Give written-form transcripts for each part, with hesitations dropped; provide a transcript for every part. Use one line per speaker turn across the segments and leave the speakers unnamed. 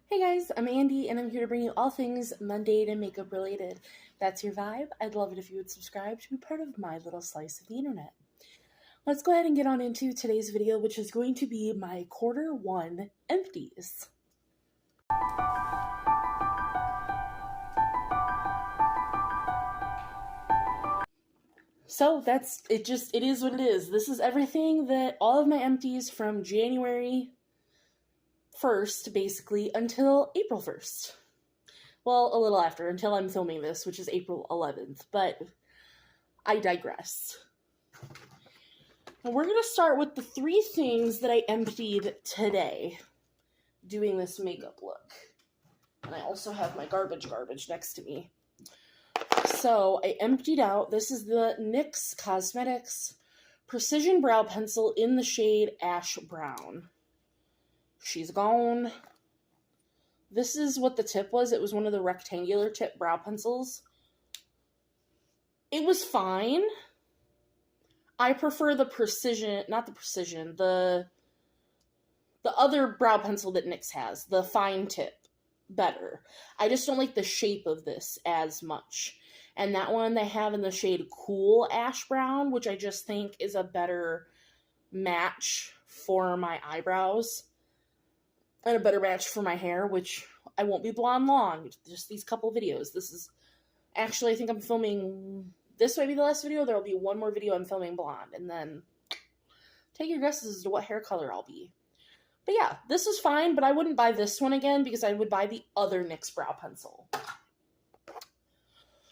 Hey guys, I'm Andy, and I'm here to bring you all things Monday to makeup related. If that's your vibe, I'd love it if you would subscribe to be part of my little slice of the internet. Let's go ahead and get on into today's video, which is going to be my Q1 empties. So that's it. It is what it is. This is everything that all of my empties from January 1st, basically, until April 1st. Well, a little after, until I'm filming this, which is April 11th, but I digress. And we're going to start with the 3 things that I emptied today doing this makeup look. And I also have my garbage next to me. So I emptied out, this is the NYX Cosmetics Precision Brow Pencil in the shade Ash Brown. She's gone. This is what the tip was. It was one of the rectangular tip brow pencils. It was fine. I prefer the precision, not the precision, the other brow pencil that NYX has, the fine tip, better. I just don't like the shape of this as much. And that one they have in the shade Cool Ash Brown, which I just think is a better match for my eyebrows. And a better match for my hair, which I won't be blonde long. Just these couple videos. This is, actually, I think I'm filming, this might be the last video. There will be one more video I'm filming blonde. And then take your guesses as to what hair color I'll be. But yeah, this is fine, but I wouldn't buy this one again because I would buy the other NYX brow pencil.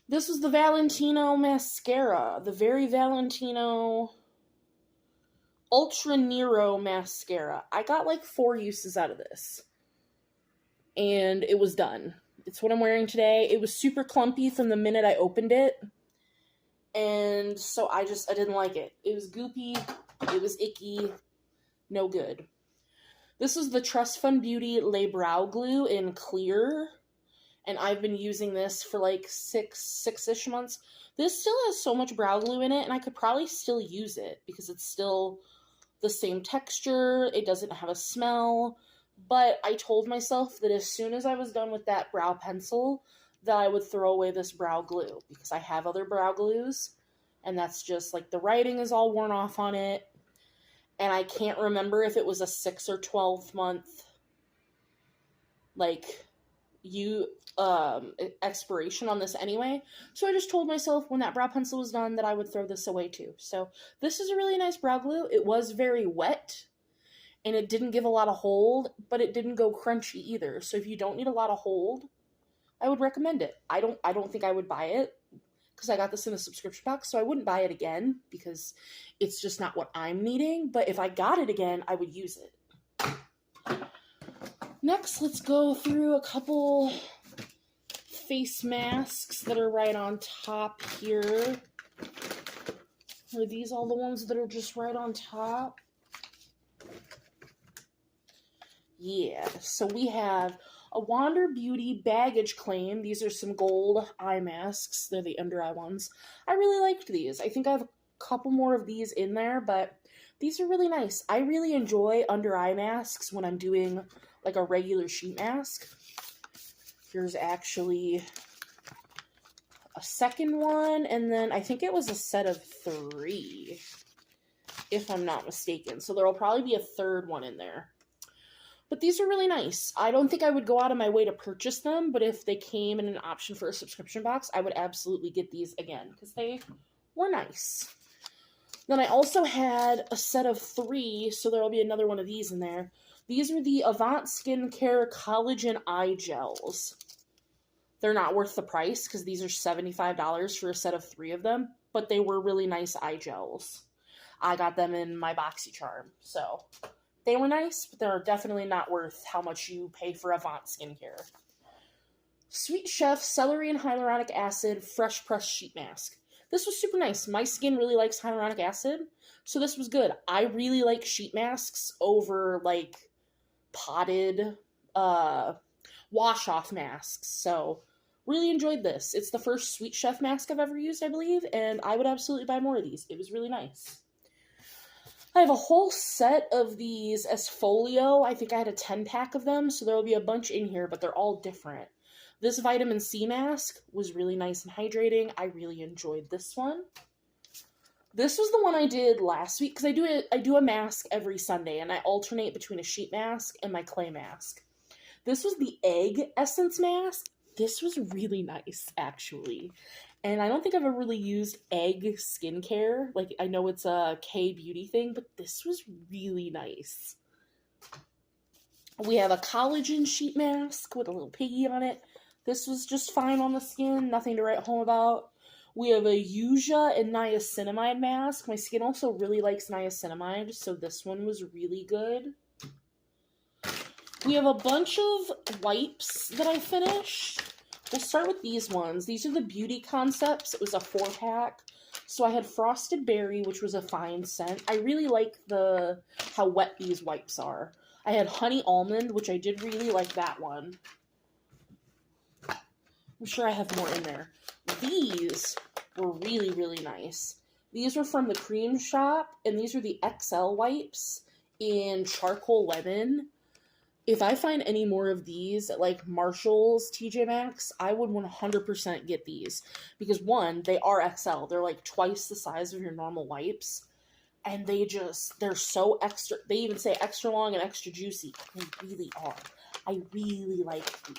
This was the Valentino mascara. The Very Valentino Ultra Nero mascara. I got like 4 uses out of this. And it was done. It's what I'm wearing today. It was super clumpy from the minute I opened it. And so I didn't like it. It was goopy. It was icky. No good. This is the Trust Fund Beauty Lay Brow Glue in clear. And I've been using this for like six-ish months. This still has so much brow glue in it, and I could probably still use it because it's still the same texture. It doesn't have a smell. But I told myself that as soon as I was done with that brow pencil, that I would throw away this brow glue because I have other brow glues, and that's just like the writing is all worn off on it. And I can't remember if it was a 6 or 12 month like expiration on this anyway. So I just told myself when that brow pencil was done that I would throw this away too. So this is a really nice brow glue. It was very wet and it didn't give a lot of hold, but it didn't go crunchy either. So if you don't need a lot of hold, I would recommend it. I don't think I would buy it because I got this in a subscription box, so I wouldn't buy it again because it's just not what I'm needing. But if I got it again, I would use it. Next, let's go through a couple face masks that are right on top here. Are these all the ones that are just right on top? Yeah, so we have a Wander Beauty Baggage Claim. These are some gold eye masks. They're the under eye ones. I really liked these. I think I have a couple more of these in there, but these are really nice. I really enjoy under eye masks when I'm doing like a regular sheet mask. Here's actually a second one, and then I think it was a set of 3, if I'm not mistaken. So there will probably be a third one in there. But these are really nice. I don't think I would go out of my way to purchase them, but if they came in an option for a subscription box, I would absolutely get these again, because they were nice. Then I also had a set of 3, so there will be another one of these in there. These are the Avant Skincare Collagen Eye Gels. They're not worth the price because these are $75 for a set of 3 of them, but they were really nice eye gels. I got them in my BoxyCharm, so they were nice, but they're definitely not worth how much you pay for Avant Skincare. Sweet Chef Celery and Hyaluronic Acid Fresh Press Sheet Mask. This was super nice. My skin really likes hyaluronic acid, so this was good. I really like sheet masks over, like, potted wash-off masks, so really enjoyed this. It's the first Sweet Chef mask I've ever used, I believe, and I would absolutely buy more of these. It was really nice. I have a whole set of these as folio. I think I had a 10-pack of them, so there will be a bunch in here, but they're all different. This vitamin C mask was really nice and hydrating. I really enjoyed this one. This was the one I did last week, because I do a mask every Sunday, and I alternate between a sheet mask and my clay mask. This was the egg essence mask. This was really nice, actually. And I don't think I've ever really used egg skincare. Like, I know it's a K-beauty thing, but this was really nice. We have a collagen sheet mask with a little piggy on it. This was just fine on the skin, nothing to write home about. We have a Yuja and niacinamide mask. My skin also really likes niacinamide, so this one was really good. We have a bunch of wipes that I finished. We'll start with these ones. These are the Beauty Concepts. It was a 4-pack. So I had Frosted Berry, which was a fine scent. I really like how wet these wipes are. I had Honey Almond, which I did really like that one. I'm sure I have more in there. These were really, really nice. These were from the Cream Shop, and these are the XL wipes in Charcoal Lemon. If I find any more of these at, like, Marshall's, TJ Maxx, I would 100% get these. Because, one, they are XL. They're, like, twice the size of your normal wipes. And they're so extra. They even say extra long and extra juicy. They really are. I really like these.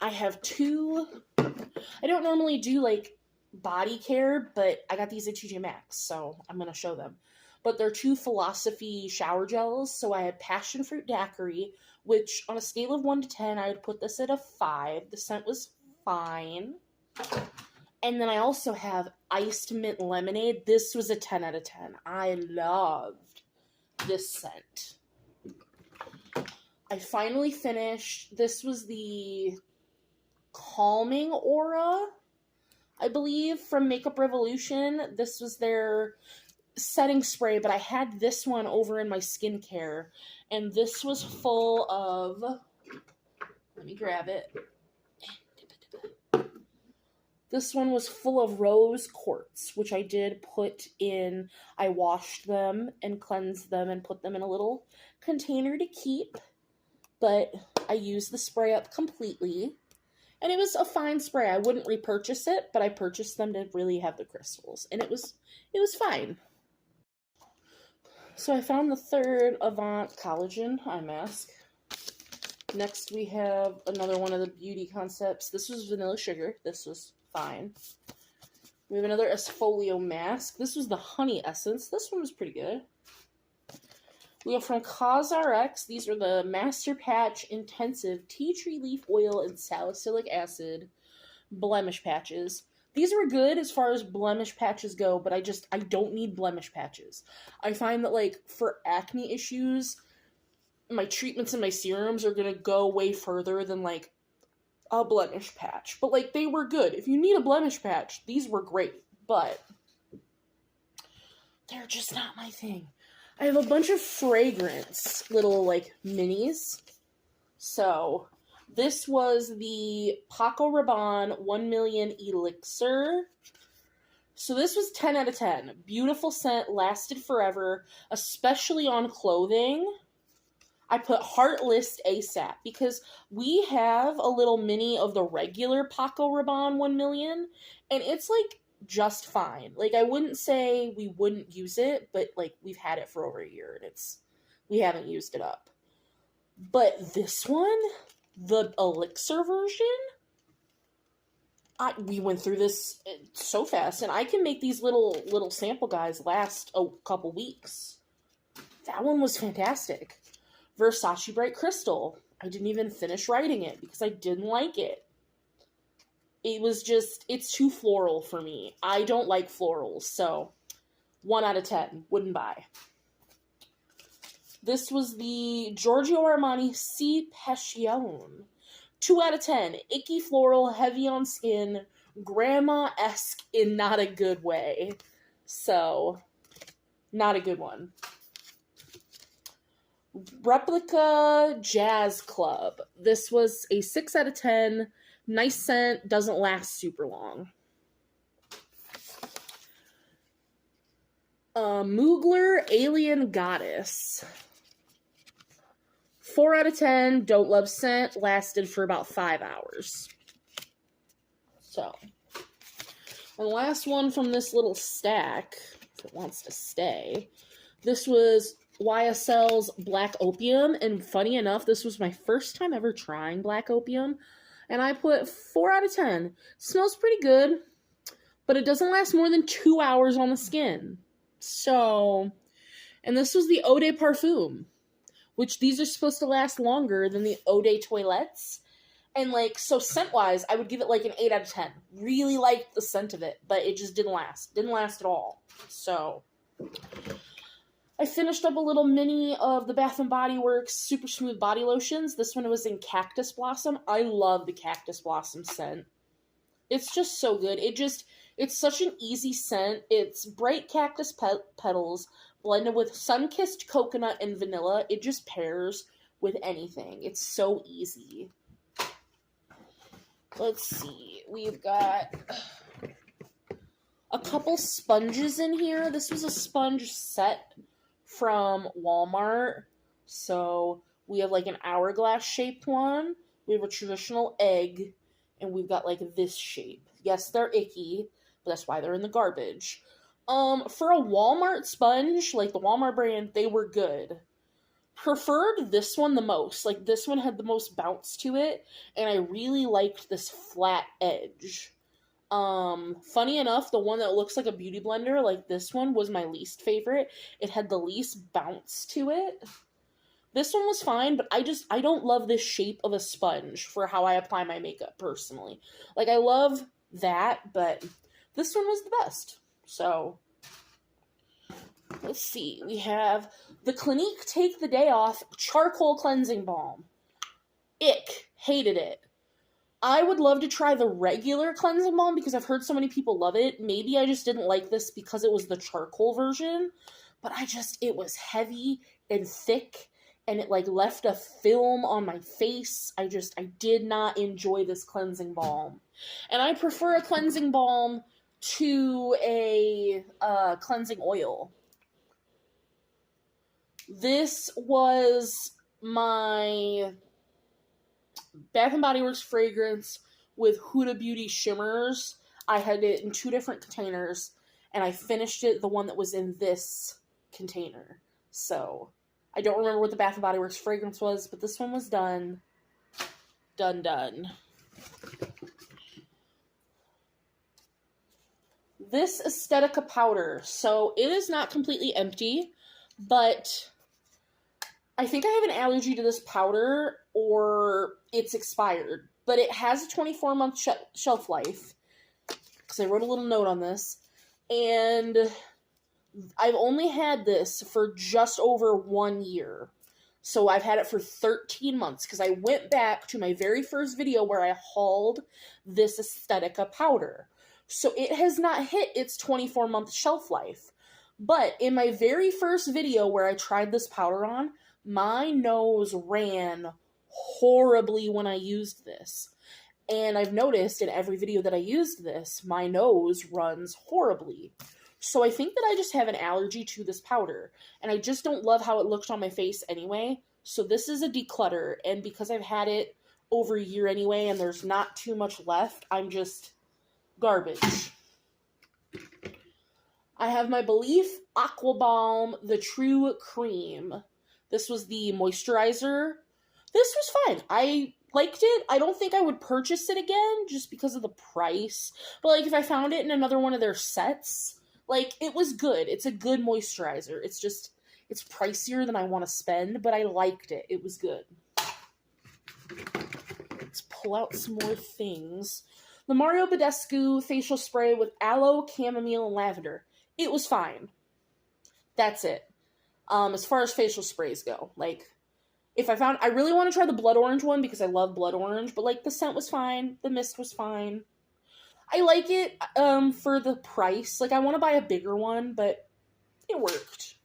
I have two. I don't normally do, like, body care, but I got these at TJ Maxx, so I'm going to show them. But they're 2 Philosophy shower gels. So I had Passion Fruit Daiquiri, which on a scale of 1 to 10, I would put this at a 5. The scent was fine. And then I also have Iced Mint Lemonade. This was a 10 out of 10. I loved this scent. I finally finished. This was the Calming Aura, I believe, from Makeup Revolution. This was their setting spray, but I had this one over in my skincare, and this was full of, let me grab it. This one was full of rose quartz, which I did put in. I washed them and cleansed them and put them in a little container to keep, but I used the spray up completely, and it was a fine spray. I wouldn't repurchase it, but I purchased them to really have the crystals, and it was fine. So I found the third Avant Collagen eye mask. Next we have another one of the Beauty Concepts. This was Vanilla Sugar. This was fine. We have another Esfolio mask. This was the Honey Essence. This one was pretty good. We have from CosRx. These are the Master Patch Intensive Tea Tree Leaf Oil and Salicylic Acid Blemish Patches. These were good as far as blemish patches go, but I don't need blemish patches. I find that, like, for acne issues, my treatments and my serums are going to go way further than, like, a blemish patch. But, like, they were good. If you need a blemish patch, these were great. But they're just not my thing. I have a bunch of fragrance little, like, minis. So this was the Paco Rabanne 1 Million Elixir. So this was 10 out of 10. Beautiful scent, lasted forever, especially on clothing. I put heart list ASAP because we have a little mini of the regular Paco Rabanne 1 Million, and it's, like, just fine. Like, I wouldn't say we wouldn't use it, but, like, we've had it for over a year, and we haven't used it up. But this one, the Elixir version, we went through this so fast, and I can make these little sample guys last a couple weeks. That one was fantastic. Versace Bright Crystal. I didn't even finish writing it because I didn't like it. It's too floral for me. I don't like florals, so 1 out of 10. Wouldn't buy. This was the Giorgio Armani C. Passion. 2 out of 10. Icky floral, heavy on skin, grandma-esque in not a good way. So, not a good one. Replica Jazz Club. This was a 6 out of 10. Nice scent, doesn't last super long. Mugler Alien Goddess. 4 out of 10, don't love scent, lasted for about 5 hours. So, and the last one from this little stack, if it wants to stay, this was YSL's Black Opium, and funny enough, this was my first time ever trying Black Opium, and I put 4 out of 10. Smells pretty good, but it doesn't last more than 2 hours on the skin. So, and this was the Eau de Parfum, which these are supposed to last longer than the Eau de Toilettes. And, like, so scent-wise, I would give it, like, an 8 out of 10. Really liked the scent of it, but it just didn't last. Didn't last at all. So, I finished up a little mini of the Bath & Body Works Super Smooth Body Lotions. This one was in Cactus Blossom. I love the Cactus Blossom scent. It's just so good. It's such an easy scent. It's bright cactus petals blended with sun-kissed coconut and vanilla. It just pairs with anything. It's so easy. Let's see. We've got a couple sponges in here. This was a sponge set from Walmart. So we have like an hourglass shaped one. We have a traditional egg. And we've got like this shape. Yes, they're icky, but that's why they're in the garbage. For a Walmart sponge, like the Walmart brand, they were good. Preferred this one the most. Like, this one had the most bounce to it, and I really liked this flat edge. Funny enough, the one that looks like a beauty blender, like this one, was my least favorite. It had the least bounce to it. This one was fine, but I don't love this shape of a sponge for how I apply my makeup, personally. Like, I love that, but this one was the best. So, let's see. We have the Clinique Take the Day Off Charcoal Cleansing Balm. Ick. Hated it. I would love to try the regular cleansing balm because I've heard so many people love it. Maybe I just didn't like this because it was the charcoal version. But it was heavy and thick. And it, like, left a film on my face. I did not enjoy this cleansing balm. And I prefer a cleansing balm to a cleansing oil. This was my Bath & Body Works fragrance with Huda Beauty shimmers. I had it in 2 different containers, and I finished it, the one that was in this container. So, I don't remember what the Bath & Body Works fragrance was, but this one was done. Done. This Aesthetica powder. So, it is not completely empty, but I think I have an allergy to this powder, or it's expired. But it has a 24-month shelf life, because I wrote a little note on this, and I've only had this for just over 1 year. So I've had it for 13 months, because I went back to my very first video where I hauled this Aesthetica powder. So it has not hit its 24-month shelf life. But in my very first video where I tried this powder on, my nose ran horribly when I used this. And I've noticed in every video that I used this, my nose runs horribly. So I think that I just have an allergy to this powder. And I just don't love how it looked on my face anyway. So this is a declutter. And because I've had it over a year anyway and there's not too much left, I'm just garbage. I have my Belief Aqua Balm, the True Cream. This was the moisturizer. This was fine. I liked it. I don't think I would purchase it again just because of the price. But, like, if I found it in another one of their sets, like, it was good. It's a good moisturizer. It's just, it's pricier than I want to spend, but I liked it. It was good. Let's pull out some more things. The Mario Badescu facial spray with aloe, chamomile, and lavender. It was fine. That's it. As far as facial sprays go, like, if I really want to try the blood orange one because I love blood orange, but, like, the scent was fine, the mist was fine. I like it, for the price. Like, I want to buy a bigger one, but it worked.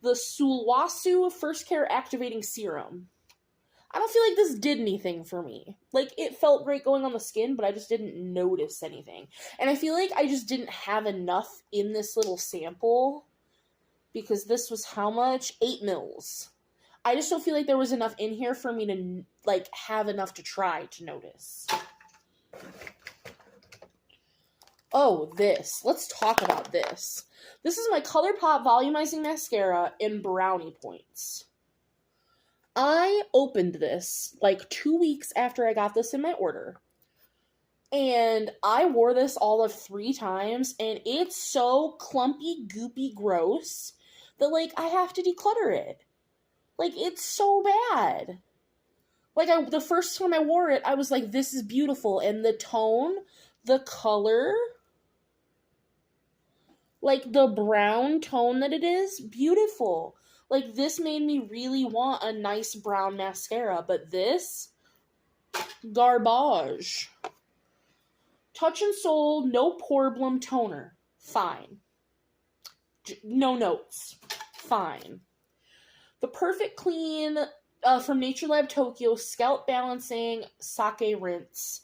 The Sulwhasoo First Care Activating Serum. I don't feel like this did anything for me. Like, it felt great going on the skin, but I just didn't notice anything. And I feel like I just didn't have enough in this little sample because this was how much? 8 mils. I just don't feel like there was enough in here for me to, like, have enough to try to notice. Oh, this. Let's talk about this. This is my ColourPop Volumizing Mascara in Brownie Points. I opened this, like, 2 weeks after I got this in my order. And I wore this all of 3 times, and it's so clumpy, goopy, gross that, like, I have to declutter it. Like, it's so bad. Like, the first time I wore it, I was like, this is beautiful. And the tone, the color, like, the brown tone that it is, beautiful. Like, this made me really want a nice brown mascara. But this, garbage. Touch and Soul No Problem Toner. Fine. No notes. Fine. The Perfect Clean from Nature Lab Tokyo Scalp Balancing Sake Rinse.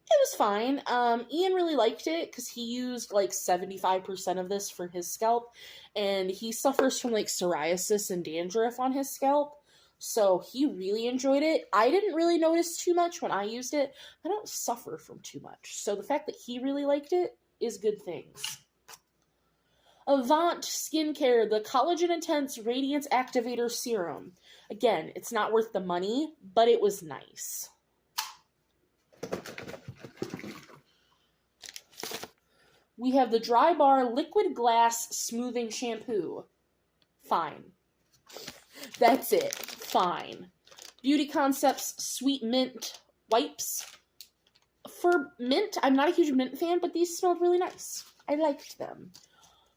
It was fine. Ian really liked it because he used like 75% of this for his scalp, and he suffers from like psoriasis and dandruff on his scalp, so he really enjoyed it. I didn't really notice too much when I used it. I don't suffer from too much, so the fact that he really liked it is good things. Avant Skincare, the Collagen Intense Radiance Activator Serum. Again, it's not worth the money, but it was nice. We have the Dry Bar Liquid Glass Smoothing Shampoo. Fine. That's it. Fine. Beauty Concepts Sweet Mint Wipes. For mint, I'm not a huge mint fan, but these smelled really nice. I liked them.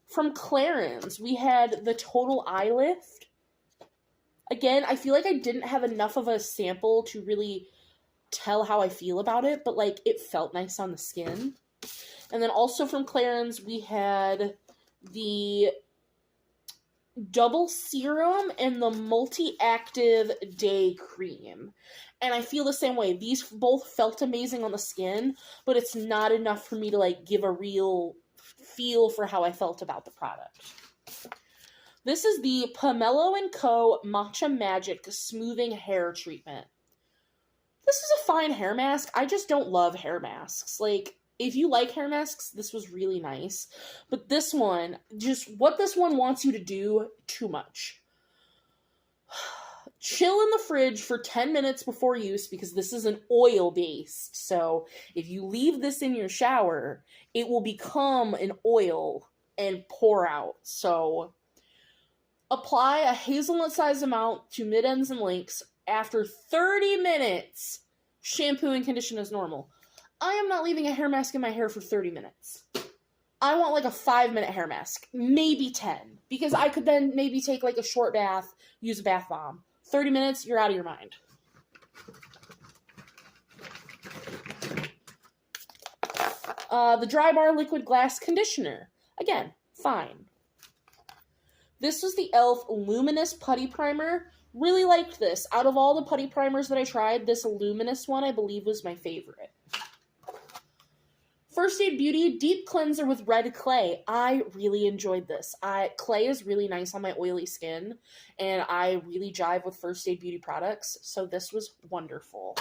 From Clarins, we had the Total Eye Lift. Again, I feel like I didn't have enough of a sample to really tell how I feel about it, but like it felt nice on the skin. And then also from Clarins, we had the Double Serum and the Multi-Active Day Cream. And I feel the same way. These both felt amazing on the skin, but it's not enough for me to like give a real feel for how I felt about the product. This is the Pomelo & Co. Matcha Magic Smoothing Hair Treatment. This is a fine hair mask. I just don't love hair masks. Like, if you like hair masks, this was really nice. But this one, just what this one wants you to do, too much. Chill in the fridge for 10 minutes before use because this is an oil-based. So if you leave this in your shower, it will become an oil and pour out. So apply a hazelnut-sized amount to mid-ends and links. After 30 minutes, shampoo and condition as normal. I am not leaving a hair mask in my hair for 30 minutes. I want like a 5-minute hair mask, maybe 10, because I could then maybe take like a short bath, use a bath bomb. 30 minutes, you're out of your mind. The Dry Bar Liquid Glass Conditioner. Again, fine. This was the e.l.f. Luminous Putty Primer. Really liked this. Out of all the putty primers that I tried, this luminous one I believe was my favorite. First Aid Beauty Deep Cleanser with Red Clay. I really enjoyed this. Clay is really nice on my oily skin, and I really jive with First Aid Beauty products, so this was wonderful.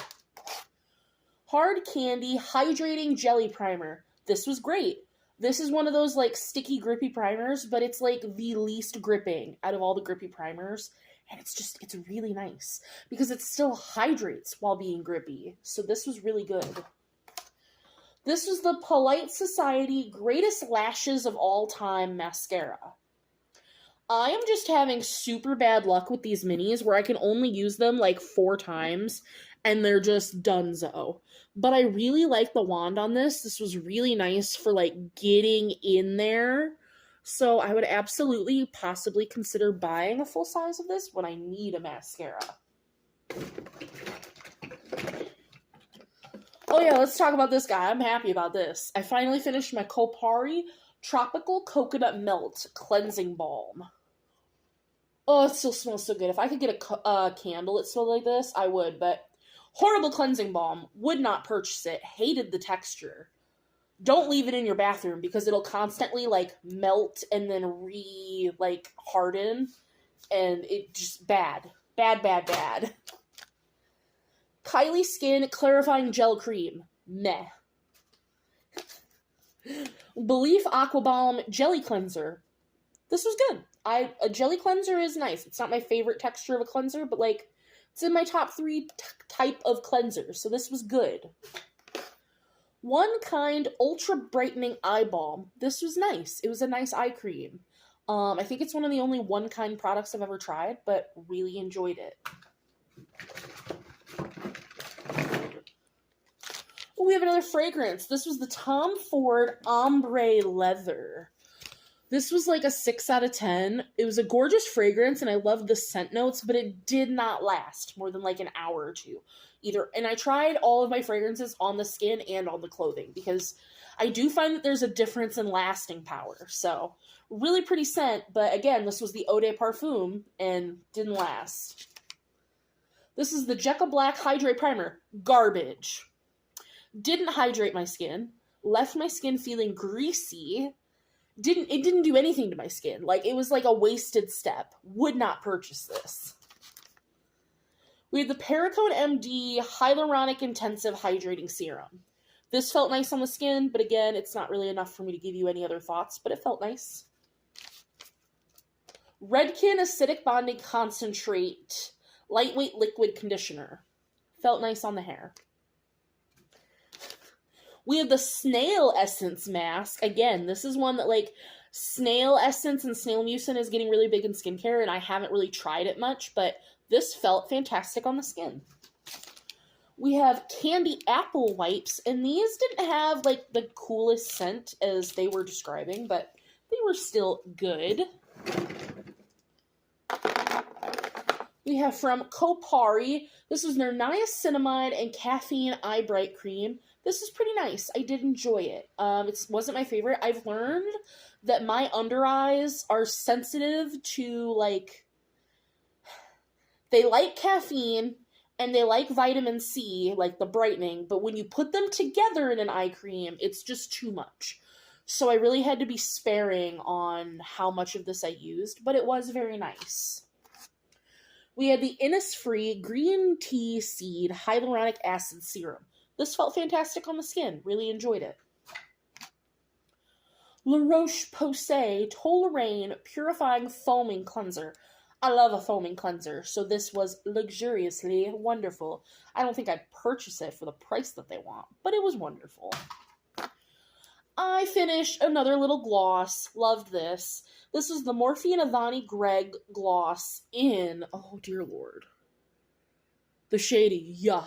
Hard Candy Hydrating Jelly Primer. This was great. This is one of those, like, sticky, grippy primers, but it's, like, the least gripping out of all the grippy primers, and it's really nice, because it still hydrates while being grippy, so this was really good. This was the Polite Society Greatest Lashes of All Time Mascara. I am just having super bad luck with these minis where I can only use them like 4 times and they're just donezo. But I really like the wand on this. This was really nice for like getting in there. So I would absolutely possibly consider buying a full size of this when I need a mascara. Oh yeah, let's talk about this guy. I'm happy about this. I finally finished my Kopari Tropical Coconut Melt Cleansing Balm. Oh, it still smells so good. If I could get a candle that smelled like this, I would, but horrible cleansing balm. Would not purchase it. Hated the texture. don't leave it in your bathroom because it'll constantly, like, melt and then harden. And it just bad. Bad, bad, bad. Kylie Skin Clarifying Gel Cream. Meh. Belif Aqua Balm Jelly Cleanser. This was good. A jelly cleanser is nice. It's not my favorite texture of a cleanser, but, like, it's in my top 3 type of cleansers, so this was good. One Kind Ultra Brightening Eye Balm. This was nice. It was a nice eye cream. I think it's one of the only One Kind products I've ever tried, but really enjoyed it. Oh, we have another fragrance. This was the Tom Ford Ombre Leather. This was like a 6 out of 10. It was a gorgeous fragrance, and I loved the scent notes, but it did not last more than like an hour or two. And I tried all of my fragrances on the skin and on the clothing, because I do find that there's a difference in lasting power. So, really pretty scent, but again, this was the Eau de Parfum, and didn't last. This is the Becca Black Hydrate Primer. Garbage. Didn't hydrate my skin. Left my skin feeling greasy. It didn't do anything to my skin. Like, it was like a wasted step. Would not purchase this. We have the Perricone MD Hyaluronic Intensive Hydrating Serum. This felt nice on the skin, but again, it's not really enough for me to give you any other thoughts, but it felt nice. Redken Acidic Bonding Concentrate Lightweight Liquid Conditioner. Felt nice on the hair. We have the Snail Essence Mask. Again, this is one that, like, snail essence and snail mucin is getting really big in skincare, and I haven't really tried it much, but this felt fantastic on the skin. We have Candy Apple Wipes, and these didn't have, like, the coolest scent as they were describing, but they were still good. We have from Kopari, this is their niacinamide and caffeine eye bright cream. This is pretty nice. I did enjoy it. It wasn't my favorite. I've learned that my under eyes are sensitive to, like, they like caffeine and they like vitamin C, like the brightening, but when you put them together in an eye cream, it's just too much. So I really had to be sparing on how much of this I used, but it was very nice. We had the Innisfree Green Tea Seed Hyaluronic Acid Serum. This felt fantastic on the skin. Really enjoyed it. La Roche-Posay Toleraine Purifying Foaming Cleanser. I love a foaming cleanser, so this was luxuriously wonderful. I don't think I'd purchase it for the price that they want, but it was wonderful. I finished another little gloss. Loved this. This is the Morphe and Avani Greg gloss in, oh dear lord, the shady, yeah.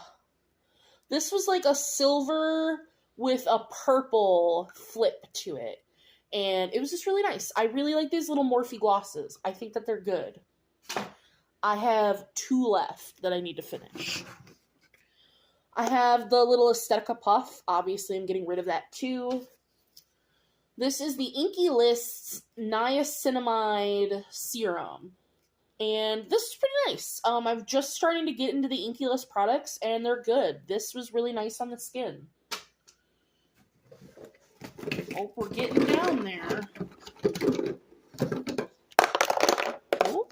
This was like a silver with a purple flip to it. And it was just really nice. I really like these little Morphe glosses. I think that they're good. I have 2 left that I need to finish. I have the little Aesthetica Puff. Obviously, I'm getting rid of that too. This is the Inky List's Niacinamide Serum. And this is pretty nice. I'm just starting to get into the Inky List products, and they're good. This was really nice on the skin. Oh, we're getting down there. Oh.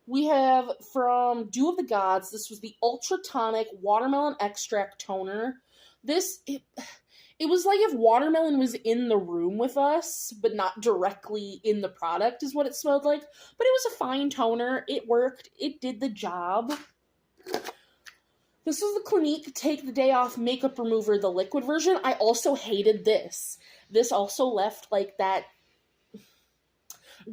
We have from Dew of the Gods, this was the Ultra Tonic Watermelon Extract Toner. It was like if watermelon was in the room with us, but not directly in the product is what it smelled like. But it was a fine toner. It worked. It did the job. This was the Clinique Take the Day Off Makeup Remover, the liquid version. I also hated this. This also left like that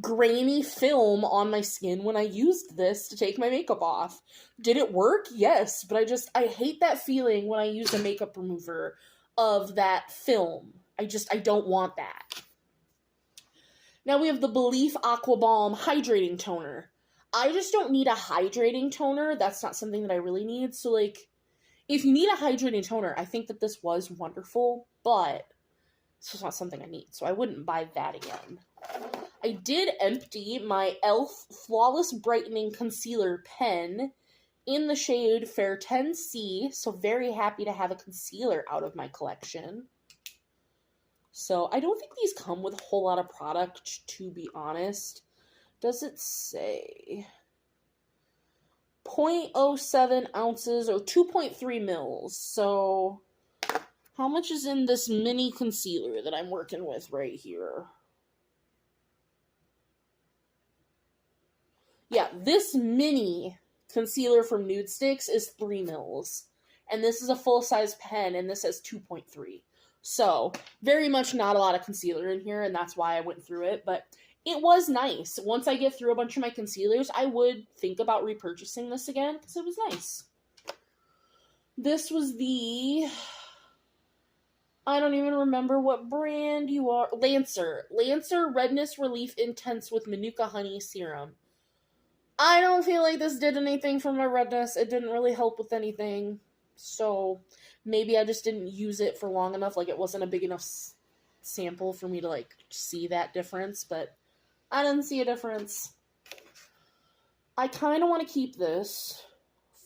grainy film on my skin when I used this to take my makeup off. Did it work? Yes, but I hate that feeling when I use a makeup remover of that film. I don't want that. Now we have the Belif Aqua Balm Hydrating Toner. I just don't need a hydrating toner. That's not something that I really need. So, like, if you need a hydrating toner, I think that this was wonderful, but it's just not something I need. So I wouldn't buy that again. I did empty my e.l.f. Flawless Brightening Concealer pen in the shade Fair 10C, so very happy to have a concealer out of my collection. So I don't think these come with a whole lot of product, to be honest. Does it say 0.07 ounces or 2.3 mils? So how much is in this mini concealer that I'm working with right here? Yeah, this mini concealer from Nudestix is 3 mils. And this is a full-size pen, and this has 2.3. So, very much not a lot of concealer in here, and that's why I went through it. But it was nice. Once I get through a bunch of my concealers, I would think about repurchasing this again, because it was nice. This was the... I don't even remember what brand you are. Lancer. Lancer Redness Relief Intense with Manuka Honey Serum. I don't feel like this did anything for my redness. It didn't really help with anything. So maybe I just didn't use it for long enough. Like, it wasn't a big enough sample for me to, like, see that difference. But I didn't see a difference. I kind of want to keep this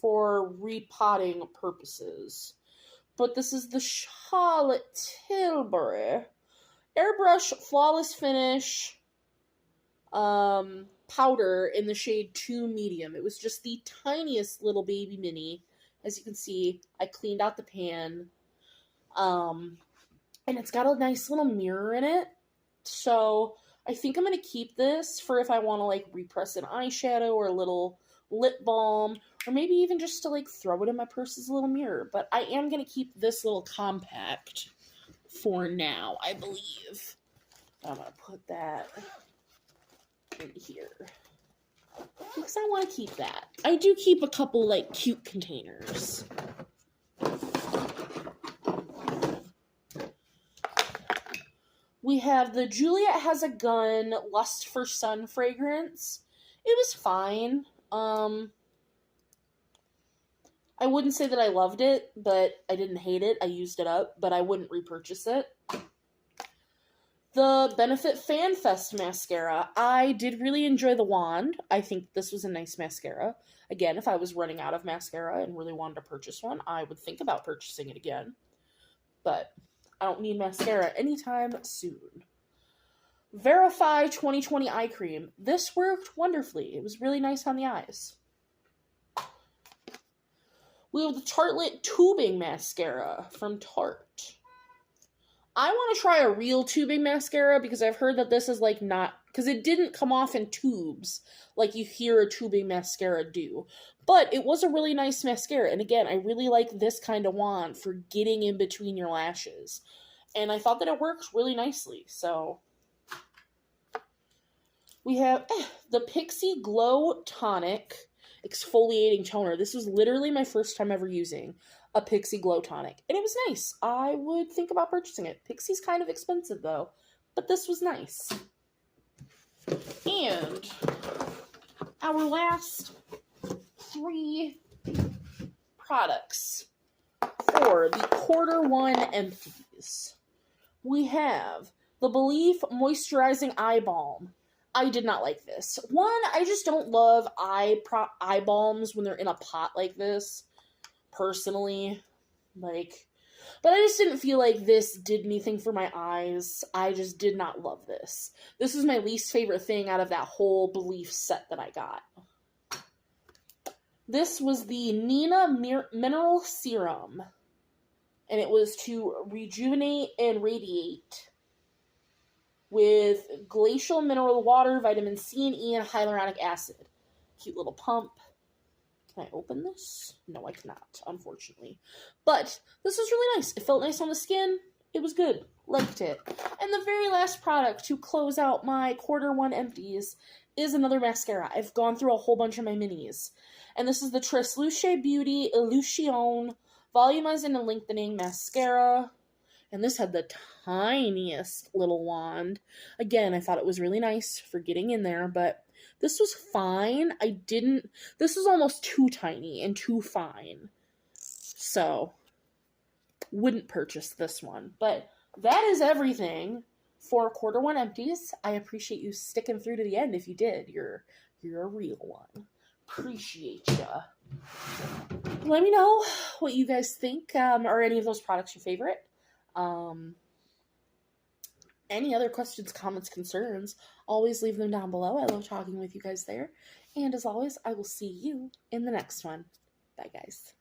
for repotting purposes. But this is the Charlotte Tilbury Airbrush Flawless Finish powder in the shade 2 medium. It was just the tiniest little baby mini. As you can see, I cleaned out the pan. And it's got a nice little mirror in it. So I think I'm going to keep this for if I want to, like, repress an eyeshadow or a little lip balm. Or maybe even just to, like, throw it in my purse as a little mirror. But I am going to keep this little compact for now, I believe. I'm going to put that in here. Because I want to keep that. I do keep a couple, like, cute containers. We have the Juliet Has a Gun Lust for Sun fragrance. It was fine. I wouldn't say that I loved it, but I didn't hate it. I used it up, but I wouldn't repurchase it. The Benefit Fan Fest mascara. I did really enjoy the wand. I think this was a nice mascara. Again, if I was running out of mascara and really wanted to purchase one, I would think about purchasing it again. But I don't need mascara anytime soon. Verify 2020 Eye Cream. This worked wonderfully. It was really nice on the eyes. We have the Tartelette Tubing Mascara from Tarte. I want to try a real tubing mascara because I've heard that this is, like, not... Because it didn't come off in tubes like you hear a tubing mascara do. But it was a really nice mascara. And again, I really like this kind of wand for getting in between your lashes. And I thought that it worked really nicely. So we have the Pixie Glow Tonic Exfoliating Toner. This was literally my first time ever using a Pixie Glow Tonic. And it was nice. I would think about purchasing it. Pixie's kind of expensive, though. But this was nice. And our last 3 products for the Q1 Empties. We have the Belief Moisturizing Eye Balm. I did not like this. One, I just don't love eye balms when they're in a pot like this, personally. Like, but I just didn't feel like this did anything for my eyes. I just did not love this. This is my least favorite thing out of that whole Belief set that I got. This was the Nina Mineral Serum. And it was to rejuvenate and radiate with glacial mineral water, vitamin C and E, and hyaluronic acid. Cute little pump. Can I open this? No, I cannot, unfortunately. But this was really nice. It felt nice on the skin. It was good. Liked it. And the very last product to close out my Q1 Empties is another mascara. I've gone through a whole bunch of my minis. And this is the Tresluce Beauty Illusion Volumizing and Lengthening Mascara. And this had the tiniest little wand. Again, I thought it was really nice for getting in there, but this was fine. This was almost too tiny and too fine. So, wouldn't purchase this one. But that is everything for Q1 Empties. I appreciate you sticking through to the end if you did. You're a real one. Appreciate ya. Let me know what you guys think. Are any of those products your favorite? Any other questions, comments, concerns, always leave them down below. I love talking with you guys there. And as always, I will see you in the next one. Bye, guys.